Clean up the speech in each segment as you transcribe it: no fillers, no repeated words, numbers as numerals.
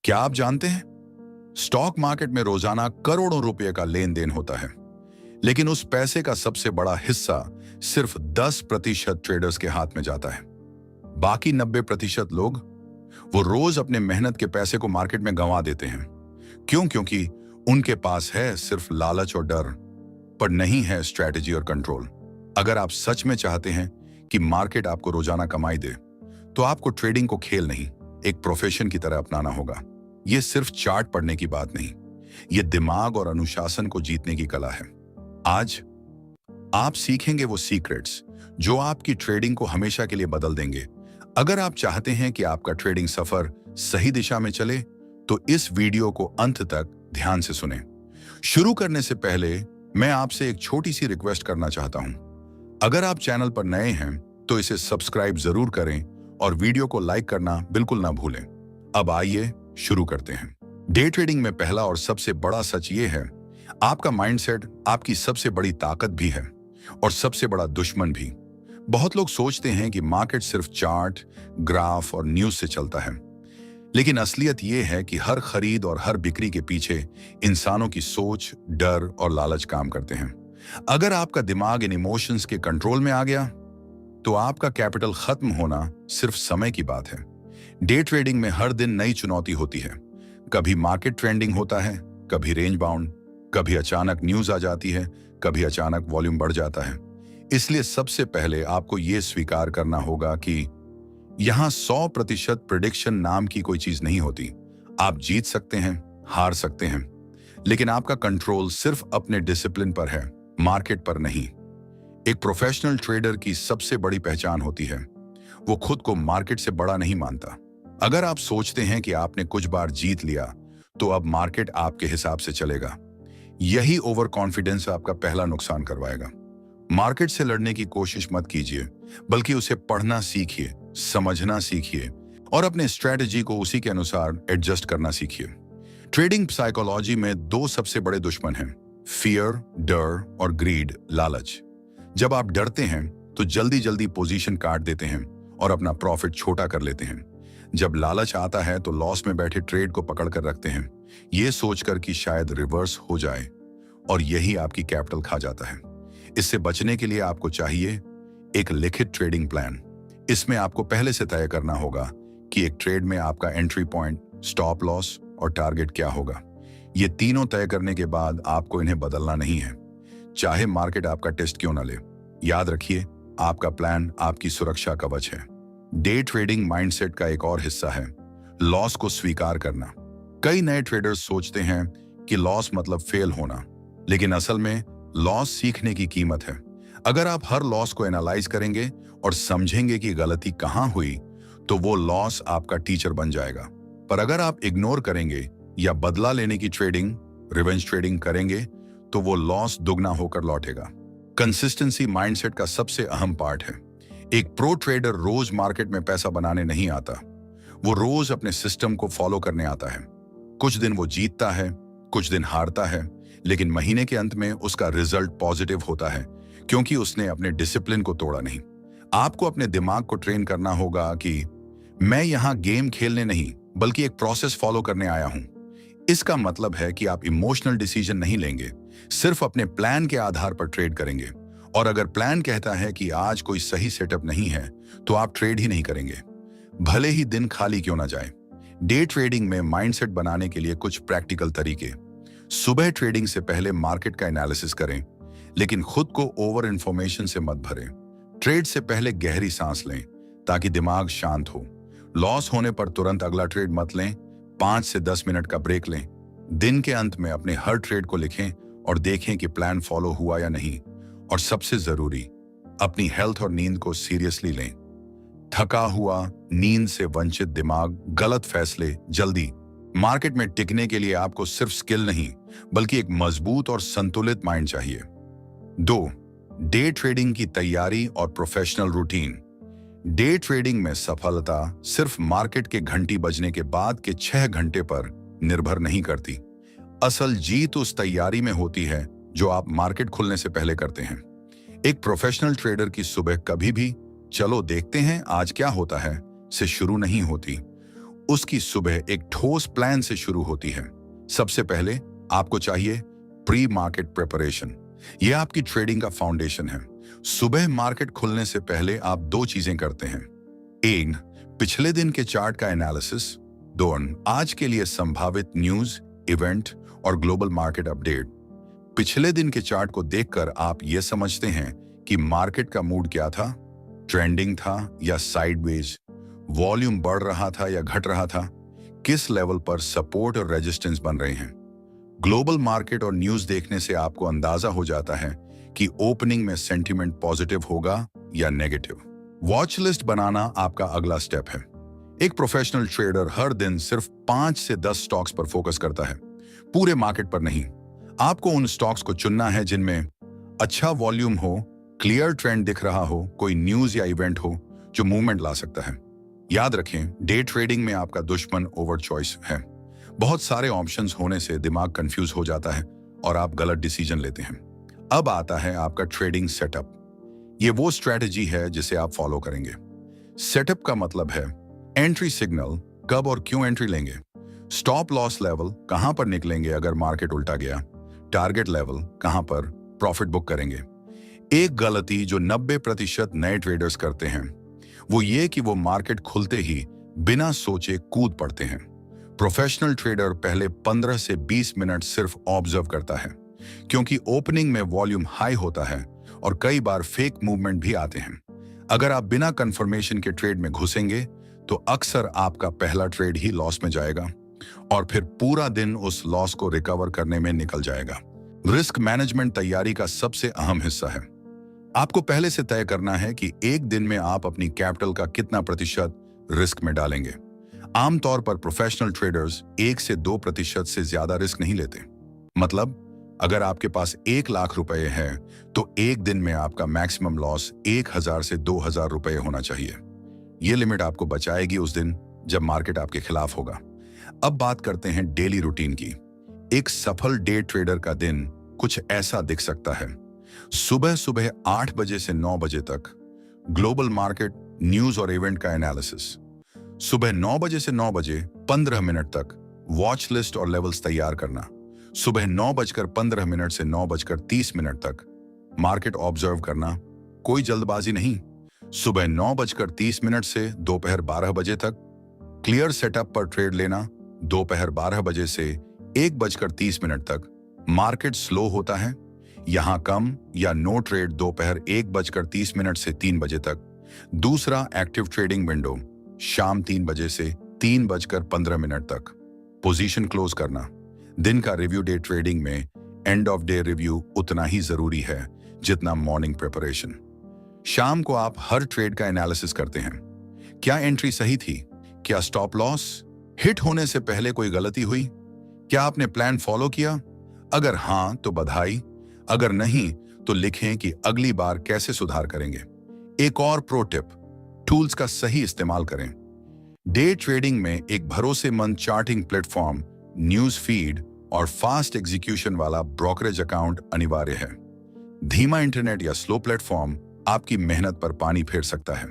क्या आप जानते हैं, स्टॉक मार्केट में रोजाना करोड़ों रुपए का लेन देन होता है, लेकिन उस पैसे का सबसे बड़ा हिस्सा सिर्फ 10% ट्रेडर्स के हाथ में जाता है। बाकी 90% लोग वो रोज अपने मेहनत के पैसे को मार्केट में गंवा देते हैं। क्यों? क्योंकि उनके पास है सिर्फ लालच और डर, पर नहीं है स्ट्रैटेजी और कंट्रोल। अगर आप सच में चाहते हैं कि मार्केट आपको रोजाना कमाई दे, तो आपको ट्रेडिंग को खेल नहीं, एक प्रोफेशन की तरह अपनाना होगा। यह सिर्फ चार्ट पढ़ने की बात नहीं, यह दिमाग और अनुशासन को जीतने की कला है। आज आप सीखेंगे वो सीक्रेट्स जो आपकी ट्रेडिंग को हमेशा के लिए बदल देंगे। अगर आप चाहते हैं कि आपका ट्रेडिंग सफर सही दिशा में चले, तो इस वीडियो को अंत तक ध्यान से सुनें। शुरू करने से पहले मैं आपसे एक छोटी सी रिक्वेस्ट करना चाहता हूं। अगर आप चैनल पर नए हैं तो इसे सब्सक्राइब जरूर करें और वीडियो को लाइक करना बिल्कुल ना भूलें। अब आइए शुरू करते हैं। डे ट्रेडिंग में पहला और सबसे बड़ा सच ये है, आपका माइंडसेट आपकी सबसे बड़ी ताकत भी है और सबसे बड़ा दुश्मन भी। बहुत लोग सोचते हैं कि मार्केट सिर्फ चार्ट, ग्राफ और न्यूज से चलता है, लेकिन असलियत यह है कि हर खरीद और हर बिक्री के पीछे इंसानों की सोच, डर और लालच काम करते हैं। अगर आपका दिमाग इन इमोशंस के कंट्रोल में आ गया, तो आपका कैपिटल खत्म होना सिर्फ समय की बात है। डे ट्रेडिंग में हर दिन नई चुनौती होती है। कभी मार्केट ट्रेंडिंग होता है, कभी रेंज बाउंड, कभी अचानक न्यूज आ जाती है, कभी अचानक वॉल्यूम बढ़ जाता है। इसलिए सबसे पहले आपको यह स्वीकार करना होगा कि यहां 100% प्रेडिक्शन नाम की कोई चीज नहीं होती। आप जीत सकते हैं, हार सकते हैं, लेकिन आपका कंट्रोल सिर्फ अपने डिसिप्लिन पर है, मार्केट पर नहीं। एक प्रोफेशनल ट्रेडर की सबसे बड़ी पहचान होती है, वो खुद को मार्केट से बड़ा नहीं मानता। अगर आप सोचते हैं कि आपने कुछ बार जीत लिया, तो अब मार्केट आपके हिसाब से चलेगा, यही ओवर कॉन्फिडेंस आपका पहला नुकसान करवाएगा। मार्केट से लड़ने की कोशिश मत कीजिए, बल्कि उसे पढ़ना सीखिए, समझना सीखिए और अपने स्ट्रेटजी को उसी के अनुसार एडजस्ट करना सीखिए। ट्रेडिंग साइकोलॉजी में दो सबसे बड़े दुश्मन हैं, फियर, डर और ग्रीड, लालच। जब आप डरते हैं तो जल्दी जल्दी पोजीशन काट देते हैं और अपना प्रॉफिट छोटा कर लेते हैं। जब लालच आता है तो लॉस में बैठे ट्रेड को पकड़ कर रखते हैं, ये सोचकर कि शायद रिवर्स हो जाए, और यही आपकी कैपिटल खा जाता है। इससे बचने के लिए आपको चाहिए एक लिखित ट्रेडिंग प्लान। इसमें आपको पहले से तय करना होगा कि एक ट्रेड में आपका एंट्री पॉइंट, स्टॉप लॉस और टारगेट क्या होगा। ये तीनों तय करने के बाद आपको इन्हें बदलना नहीं है, चाहे मार्केट आपका टेस्ट क्यों ना ले। याद रखिए, आपका प्लान आपकी सुरक्षा कवच है। डे ट्रेडिंग माइंडसेट का एक और हिस्सा है लॉस को स्वीकार करना। कई नए ट्रेडर्स सोचते हैं कि लॉस मतलब फेल होना, लेकिन असल में लॉस सीखने की कीमत है। अगर आप हर लॉस को एनालाइज करेंगे और समझेंगे कि गलती कहां हुई, तो वो लॉस आपका टीचर बन जाएगा। पर अगर आप इग्नोर करेंगे या बदला लेने की ट्रेडिंग, रिवेंज ट्रेडिंग करेंगे, तो वो लॉस दुगना होकर लौटेगा। कंसिस्टेंसी माइंडसेट का सबसे अहम पार्ट है। एक प्रो ट्रेडर रोज मार्केट में पैसा बनाने नहीं आता, वो रोज अपने सिस्टम को फॉलो करने आता है। कुछ दिन वो जीतता है, कुछ दिन हारता है, लेकिन महीने के अंत में उसका रिजल्ट पॉजिटिव होता है, क्योंकि उसने अपने डिसिप्लिन को तोड़ा नहीं। आपको अपने दिमाग को ट्रेन करना होगा कि मैं यहां गेम खेलने नहीं, बल्कि एक प्रोसेस फॉलो करने आया हूं। इसका मतलब है कि आप इमोशनल डिसीजन नहीं लेंगे, सिर्फ अपने प्लान के आधार पर ट्रेड करेंगे। और अगर प्लान कहता है कि आज कोई सही सेटअप नहीं है, तो आप ट्रेड ही नहीं करेंगे, भले ही दिन खाली क्यों ना जाए। डे ट्रेडिंग में माइंडसेट बनाने के लिए कुछ प्रैक्टिकल तरीके। सुबह ट्रेडिंग से पहले मार्केट का एनालिसिस करें, लेकिन खुद को ओवर इंफॉर्मेशन से मत भरें। ट्रेड से पहले गहरी सांस लें ताकि दिमाग शांत हो। लॉस होने पर तुरंत अगला ट्रेड मत लें, 5 से 10 मिनट का ब्रेक लें। दिन के अंत में अपने हर ट्रेड को लिखें और देखें कि प्लान फॉलो हुआ या नहीं। और सबसे जरूरी, अपनी हेल्थ और नींद को सीरियसली लें। थका हुआ, नींद से वंचित दिमाग गलत फैसले जल्दी। मार्केट में टिकने के लिए आपको सिर्फ स्किल नहीं, बल्कि एक मजबूत और संतुलित माइंड चाहिए। 2. डे ट्रेडिंग की तैयारी और प्रोफेशनल रूटीन। डे ट्रेडिंग में सफलता सिर्फ मार्केट के घंटी बजने के बाद के 6 घंटे पर निर्भर नहीं करती। असल जीत उस तैयारी में होती है जो आप मार्केट खुलने से पहले करते हैं। एक प्रोफेशनल ट्रेडर की सुबह कभी भी चलो देखते हैं आज क्या होता है से शुरू नहीं होती। उसकी सुबह एक ठोस प्लान से शुरू होती है। सबसे पहले आपको चाहिए प्री मार्केट प्रिपरेशन। यह आपकी ट्रेडिंग का फाउंडेशन है। सुबह मार्केट खुलने से पहले आप दो चीजें करते हैं। एक, पिछले दिन के चार्ट का एनालिसिस। दो, आज के लिए संभावित न्यूज, इवेंट और ग्लोबल मार्केट अपडेट। पिछले दिन के चार्ट को देखकर आप यह समझते हैं कि मार्केट का मूड क्या था, ट्रेंडिंग था या साइडवेज, वॉल्यूम बढ़ रहा था या घट रहा था, किस लेवल पर सपोर्ट और रेजिस्टेंस बन रहे हैं। ग्लोबल मार्केट और न्यूज देखने से आपको अंदाजा हो जाता है कि ओपनिंग में सेंटीमेंट पॉजिटिव होगा या नेगेटिव। वॉच लिस्ट बनाना आपका अगला स्टेप है। एक प्रोफेशनल ट्रेडर हर दिन सिर्फ 5 से 10 स्टॉक्स पर फोकस करता है, पूरे मार्केट पर नहीं। आपको उन स्टॉक्स को चुनना है जिनमें अच्छा वॉल्यूम हो, क्लियर ट्रेंड दिख रहा हो, कोई न्यूज या इवेंट हो जो मूवमेंट ला सकता है। याद रखें, डे ट्रेडिंग में आपका दुश्मन ओवर चॉइस है। बहुत सारे ऑप्शंस होने से दिमाग कंफ्यूज हो जाता है और आप गलत डिसीजन लेते हैं। अब आता है आपका ट्रेडिंग सेटअप। ये वो स्ट्रेटजी है जिसे आप फॉलो करेंगे। सेटअप का मतलब है एंट्री सिग्नल, कब और क्यों एंट्री लेंगे, स्टॉप लॉस लेवल, कहां पर निकलेंगे अगर मार्केट उल्टा गया, टारगेट लेवल, कहां पर प्रॉफिट बुक करेंगे। एक गलती जो 90% नए ट्रेडर्स करते हैं वो ये कि वो मार्केट खुलते ही बिना सोचे कूद पड़ते हैं। प्रोफेशनल ट्रेडर पहले 15 से 20 मिनट सिर्फ ऑब्जर्व करता है, क्योंकि ओपनिंग में वॉल्यूम हाई होता है और कई बार फेक मूवमेंट भी आते हैं। अगर आप बिना कंफर्मेशन के ट्रेड में घुसेंगे तो अक्सर आपका पहला ट्रेड ही लॉस में जाएगा और फिर पूरा दिन उस लॉस को रिकवर करने में निकल जाएगा। रिस्क मैनेजमेंट तैयारी का सबसे अहम हिस्सा है। आपको पहले से तय करना है कि एक दिन में आप अपनी कैपिटल का कितना प्रतिशत रिस्क में डालेंगे। आमतौर पर प्रोफेशनल ट्रेडर्स 1 से 2% से ज्यादा रिस्क नहीं लेते। मतलब अगर आपके पास 1 लाख रुपए है तो एक दिन में आपका मैक्सिमम लॉस 1000 से 2000 रुपए होना चाहिए। यह लिमिट आपको बचाएगी उस दिन जब मार्केट आपके खिलाफ होगा। अब बात करते हैं डेली रूटीन की। एक सफल डे ट्रेडर का दिन कुछ ऐसा दिख सकता है। सुबह सुबह 8 बजे से 9 बजे तक ग्लोबल मार्केट, न्यूज और इवेंट का एनालिसिस। सुबह 9 बजे से 9 बजे 15 मिनट तक वॉच लिस्ट और लेवल्स तैयार करना। सुबह 9:15 से 9:30 तक मार्केट ऑब्जर्व करना, कोई जल्दबाजी नहीं। सुबह 9:30 से दोपहर 12 बजे तक क्लियर सेटअप पर ट्रेड लेना। दोपहर 12 बजे से 1:30 तक मार्केट स्लो होता है, यहां कम या नो ट्रेड दोपहर 1:30 से 3 बजे तक। दूसरा एक्टिव ट्रेडिंग विंडो शाम 3 बजे से 3:15 तक। पोजीशन क्लोज करना। दिन का रिव्यू डे ट्रेडिंग में एंड ऑफ डे रिव्यू उतना ही जरूरी है जितना मॉर्निंग प्रिपरेशन। शाम को आप हर ट्रेड का एनालिसिस करते हैं। क्या एंट्री सही थी? क्या स्टॉप लॉस हिट होने से पहले कोई गलती हुई? क्या आपने प्लान फॉलो किया? अगर हां तो बधाई, अगर नहीं तो लिखें कि अगली बार कैसे सुधार करेंगे। एक और प्रो टिप, टूल्स का सही इस्तेमाल करें। डे ट्रेडिंग में एक भरोसेमंद चार्टिंग प्लेटफॉर्म, न्यूज फीड और फास्ट एग्जीक्यूशन वाला ब्रोकरेज अकाउंट अनिवार्य है। धीमा इंटरनेट या स्लो प्लेटफॉर्म आपकी मेहनत पर पानी फेर सकता है।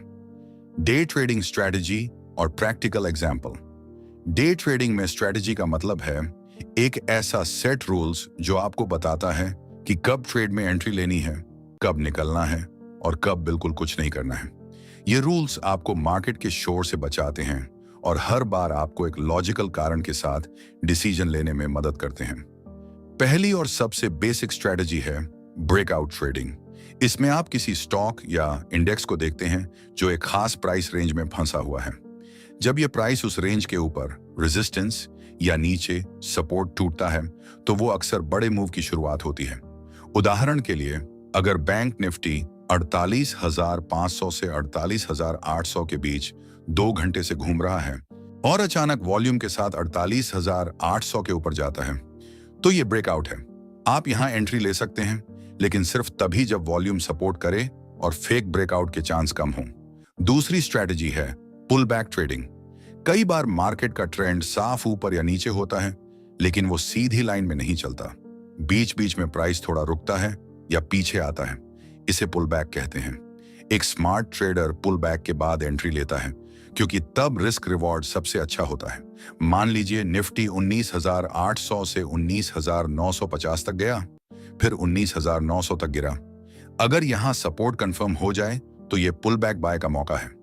डे ट्रेडिंग स्ट्रेटजी और प्रैक्टिकल एग्जाम्पल। डे ट्रेडिंग में स्ट्रेटजी का मतलब है एक ऐसा सेट रूल्स जो आपको बताता है कि कब ट्रेड में एंट्री लेनी है, कब निकलना है और कब बिल्कुल कुछ नहीं करना है। ये रूल्स आपको मार्केट के शोर से बचाते हैं और हर बार आपको एक लॉजिकल कारण के साथ डिसीजन लेने में मदद करते हैं। पहली और सबसे बेसिक स्ट्रेटजी है ब्रेकआउट ट्रेडिंग। इसमें आप किसी स्टॉक या इंडेक्स को देखते हैं जो एक खास प्राइस रेंज में फंसा हुआ है। जब यह प्राइस उस रेंज के ऊपर रेजिस्टेंस या नीचे सपोर्ट टूटता है तो वो अक्सर बड़े मूव की शुरुआत होती है। उदाहरण के लिए, अगर बैंक निफ्टी 48,500 से 48,800 के बीच 2 घंटे से घूम रहा है और अचानक वॉल्यूम के साथ 48,800 के ऊपर जाता है तो ये ब्रेकआउट है। आप यहां एंट्री ले सकते हैं, लेकिन सिर्फ तभी जब वॉल्यूम सपोर्ट करे और फेक ब्रेकआउट के चांस कम हों। दूसरी स्ट्रेटजी है पुल बैक ट्रेडिंग। कई बार मार्केट का ट्रेंड साफ ऊपर या नीचे होता है, लेकिन वो सीधी लाइन में नहीं चलता। बीच बीच में प्राइस थोड़ा रुकता है या पीछे आता है। इसे पुल बैक कहते हैं। एक स्मार्ट ट्रेडर पुल बैक के बाद एंट्री लेता है क्योंकि तब रिस्क रिवॉर्ड सबसे अच्छा होता है। मान लीजिए निफ्टी 19,800 से 19,950 तक गया, फिर 19,900 तक गिरा। अगर यहां सपोर्ट कंफर्म हो जाए तो ये पुल बैक बाय का मौका है।